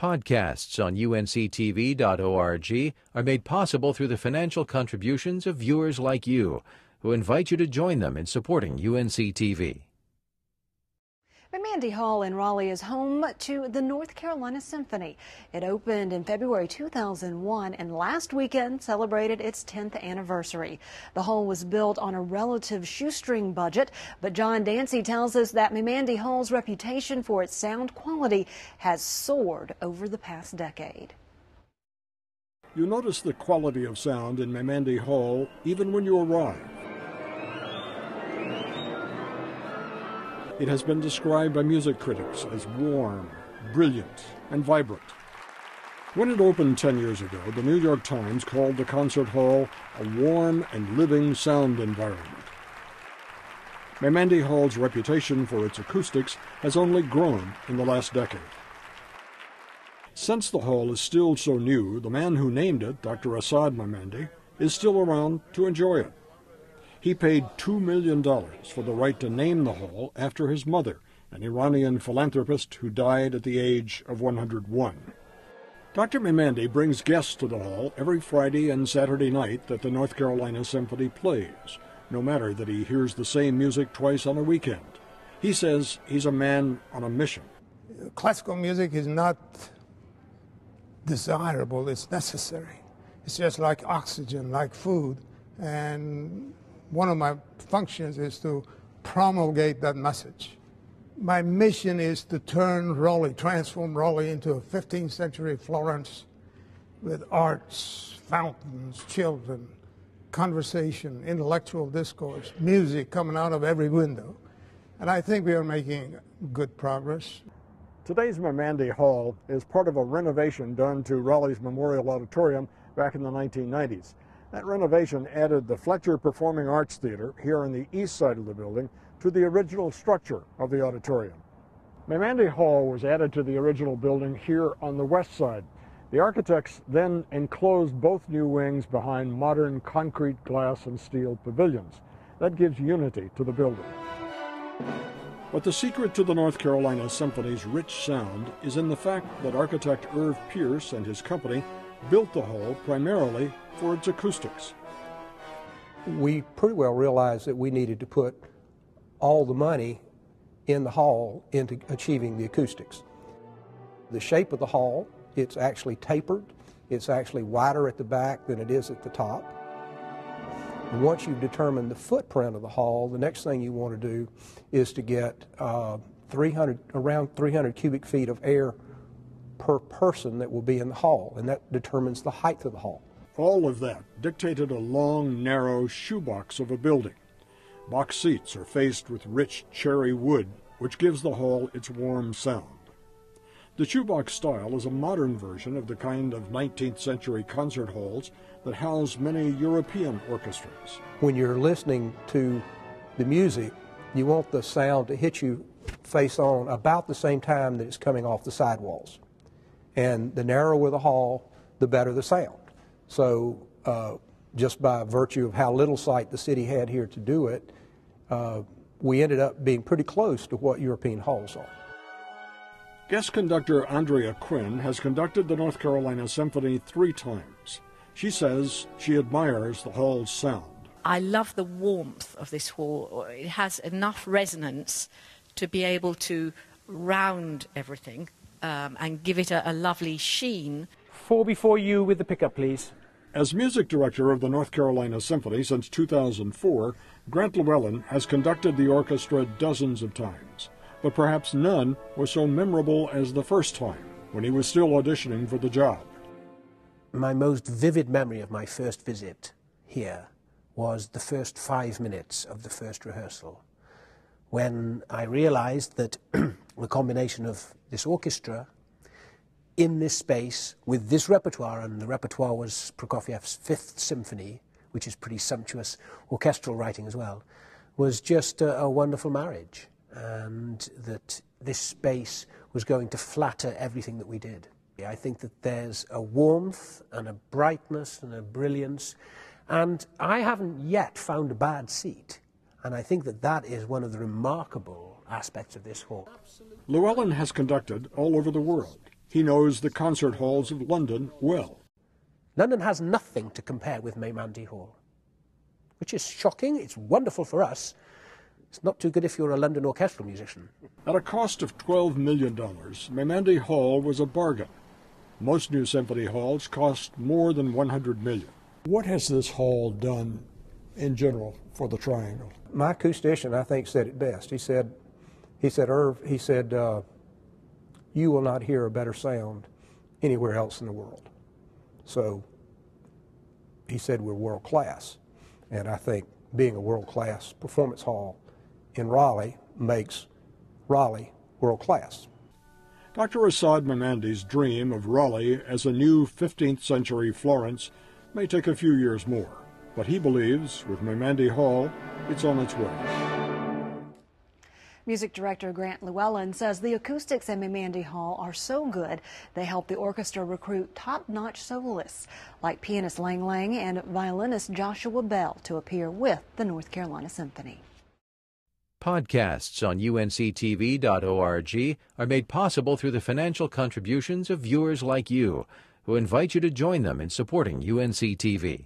Podcasts on UNC-TV.org are made possible through the financial contributions of viewers like you, who invite you to join them in supporting UNC-TV. Meymandi Hall in Raleigh is home to the North Carolina Symphony. It opened in February 2001 and last weekend celebrated its 10th anniversary. The hall was built on a relative shoestring budget, but John Dancy tells us that Meymandi Hall's reputation for its sound quality has soared over the past decade. You notice the quality of sound in Meymandi Hall even when you arrive. It has been described by music critics as warm, brilliant, and vibrant. When it opened 10 years ago, the New York Times called the concert hall a warm and living sound environment. Meymandi Hall's reputation for its acoustics has only grown in the last decade. Since the hall is still so new, the man who named it, Dr. Asad Meymandi, is still around to enjoy it. He paid $2 million for the right to name the hall after his mother, an Iranian philanthropist who died at the age of 101. Dr. Meymandi brings guests to the hall every Friday and Saturday night that the North Carolina Symphony plays, no matter that he hears the same music twice on a weekend. He says he's a man on a mission. Classical music is not desirable, it's necessary. It's just like oxygen, like food, and one of my functions is to promulgate that message. My mission is to turn Raleigh, transform Raleigh into a 15th century Florence with arts, fountains, children, conversation, intellectual discourse, music coming out of every window. And I think we are making good progress. Today's Meymandi Hall is part of a renovation done to Raleigh's Memorial Auditorium back in the 1990s. That renovation added the Fletcher Performing Arts Theater here on the east side of the building to the original structure of the auditorium. Meymandi Hall was added to the original building here on the west side. The architects then enclosed both new wings behind modern concrete, glass, and steel pavilions. That gives unity to the building. But the secret to the North Carolina Symphony's rich sound is in the fact that architect Irv Pierce and his company built the hall primarily for its acoustics. We pretty well realized that we needed to put all the money in the hall into achieving the acoustics. The shape of the hall, it's actually tapered. It's actually wider at the back than it is at the top. And once you've determined the footprint of the hall, the next thing you want to do is to get around 300 cubic feet of air per person that will be in the hall, and that determines the height of the hall. All of that dictated a long, narrow shoebox of a building. Box seats are faced with rich cherry wood, which gives the hall its warm sound. The shoebox style is a modern version of the kind of 19th century concert halls that house many European orchestras. When you're listening to the music, you want the sound to hit you face on about the same time that it's coming off the sidewalls. And the narrower the hall, the better the sound. So just by virtue of how little sight the city had here to do it, we ended up being pretty close to what European halls are. Guest conductor Andrea Quinn has conducted the North Carolina Symphony 3 times. She says she admires the hall's sound. I love the warmth of this hall. It has enough resonance to be able to round everything and give it a lovely sheen. 4 before you with the pickup, please. As music director of the North Carolina Symphony since 2004, Grant Llewellyn has conducted the orchestra dozens of times, but perhaps none was so memorable as the first time, when he was still auditioning for the job. My most vivid memory of my first visit here was the first 5 minutes of the first rehearsal, when I realized that the combination of this orchestra in this space with this repertoire, and the repertoire was Prokofiev's 5th Symphony, which is pretty sumptuous orchestral writing as well, was just a wonderful marriage, and that this space was going to flatter everything that we did. I think that there's a warmth and a brightness and a brilliance, and I haven't yet found a bad seat, and I think that that is one of the remarkable aspects of this hall. Llewellyn has conducted all over the world. He knows the concert halls of London well. London has nothing to compare with Meymandi Hall, which is shocking. It's wonderful for us. It's not too good if you're a London orchestral musician. At a cost of $12 million, Meymandi Hall was a bargain. Most new symphony halls cost more than $100 million. What has this hall done in general for the Triangle? My acoustician, I think, said it best. He said, Irv, you will not hear a better sound anywhere else in the world. So he said we're world class. And I think being a world class performance hall in Raleigh makes Raleigh world class. Dr. Asad Meymandi's dream of Raleigh as a new 15th century Florence may take a few years more, but he believes with Meymandi Hall, it's on its way. Music director Grant Llewellyn says the acoustics at Meymandi Hall are so good they help the orchestra recruit top-notch soloists like pianist Lang Lang and violinist Joshua Bell to appear with the North Carolina Symphony. Podcasts on UNC-TV.org are made possible through the financial contributions of viewers like you, who invite you to join them in supporting UNC-TV.